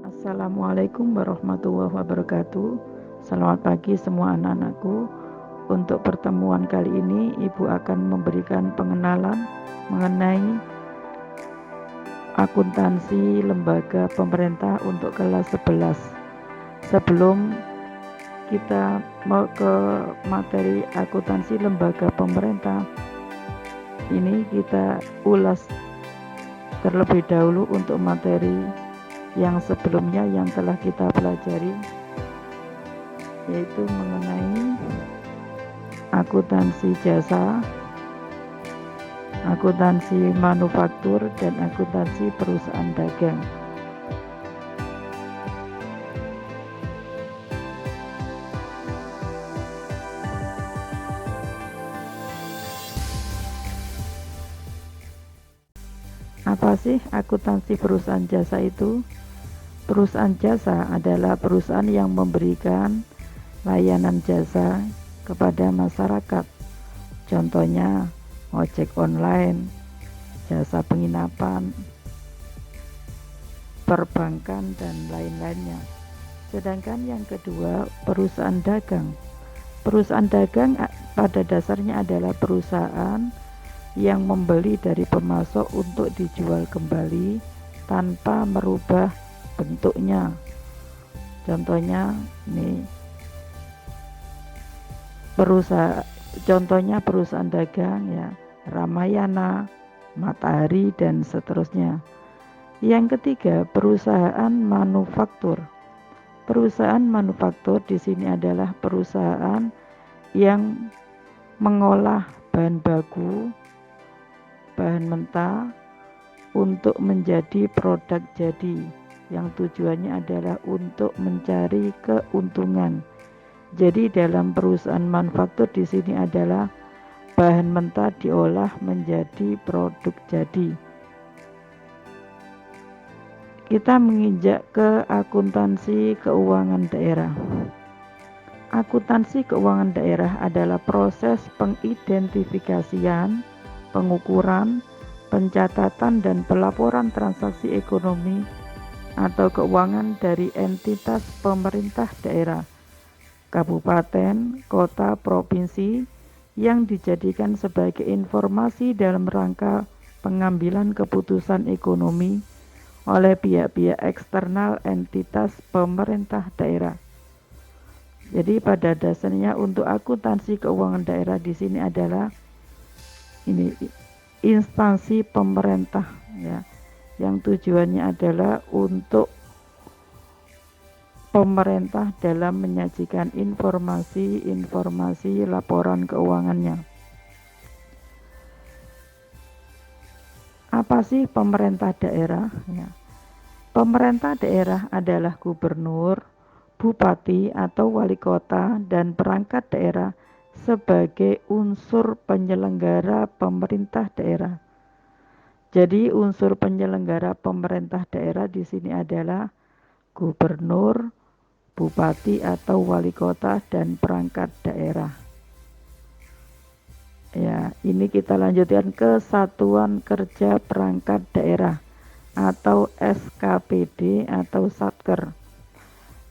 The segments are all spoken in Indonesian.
Assalamualaikum warahmatullahi wabarakatuh. Selamat pagi semua anak-anakku. Untuk pertemuan kali ini, Ibu akan memberikan pengenalan mengenai akuntansi lembaga pemerintah untuk kelas 11. Sebelum kita mau ke materi akuntansi lembaga pemerintah, ini kita ulas terlebih dahulu untuk materi yang sebelumnya yang telah kita pelajari, yaitu mengenai akuntansi jasa, akuntansi manufaktur, dan akuntansi perusahaan dagang. Apa sih akuntansi perusahaan jasa itu? Perusahaan jasa adalah perusahaan yang memberikan layanan jasa kepada masyarakat. Contohnya ojek online, jasa penginapan, perbankan, dan lain-lainnya. Sedangkan yang kedua, perusahaan dagang. Perusahaan dagang pada dasarnya adalah perusahaan yang membeli dari pemasok untuk dijual kembali tanpa merubah bentuknya. Contohnya nih, perusahaan dagang ya, Ramayana, Matahari, dan seterusnya. Yang ketiga, perusahaan manufaktur. Perusahaan manufaktur di sini adalah perusahaan yang mengolah bahan baku, bahan mentah untuk menjadi produk jadi, yang tujuannya adalah untuk mencari keuntungan. Jadi dalam perusahaan manufaktur di sini adalah bahan mentah diolah menjadi produk jadi. Kita menginjak ke akuntansi keuangan daerah. Akuntansi keuangan daerah adalah proses pengidentifikasian, pengukuran, pencatatan, dan pelaporan transaksi ekonomi atau keuangan dari entitas pemerintah daerah, kabupaten, kota, provinsi yang dijadikan sebagai informasi dalam rangka pengambilan keputusan ekonomi oleh pihak-pihak eksternal entitas pemerintah daerah. Jadi pada dasarnya untuk akuntansi keuangan daerah di sini adalah instansi pemerintah ya, yang tujuannya adalah untuk pemerintah dalam menyajikan informasi laporan keuangannya. Apa sih pemerintah daerah? Ya. Pemerintah daerah adalah gubernur, bupati atau wali kota, dan perangkat daerah sebagai unsur penyelenggara pemerintah daerah. Jadi unsur penyelenggara pemerintah daerah di sini adalah gubernur, bupati atau wali kota, dan perangkat daerah. Ya, ini kita lanjutkan ke Satuan Kerja Perangkat Daerah atau SKPD atau Satker.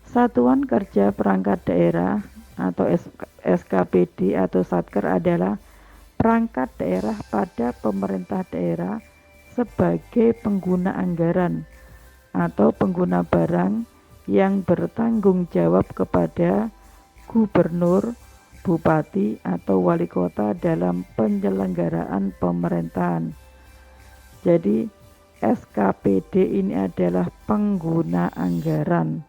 Satuan Kerja Perangkat Daerah atau SKPD atau Satker adalah perangkat daerah pada pemerintah daerah sebagai pengguna anggaran atau pengguna barang yang bertanggung jawab kepada gubernur, bupati, atau wali kota dalam penyelenggaraan pemerintahan. Jadi SKPD ini adalah pengguna anggaran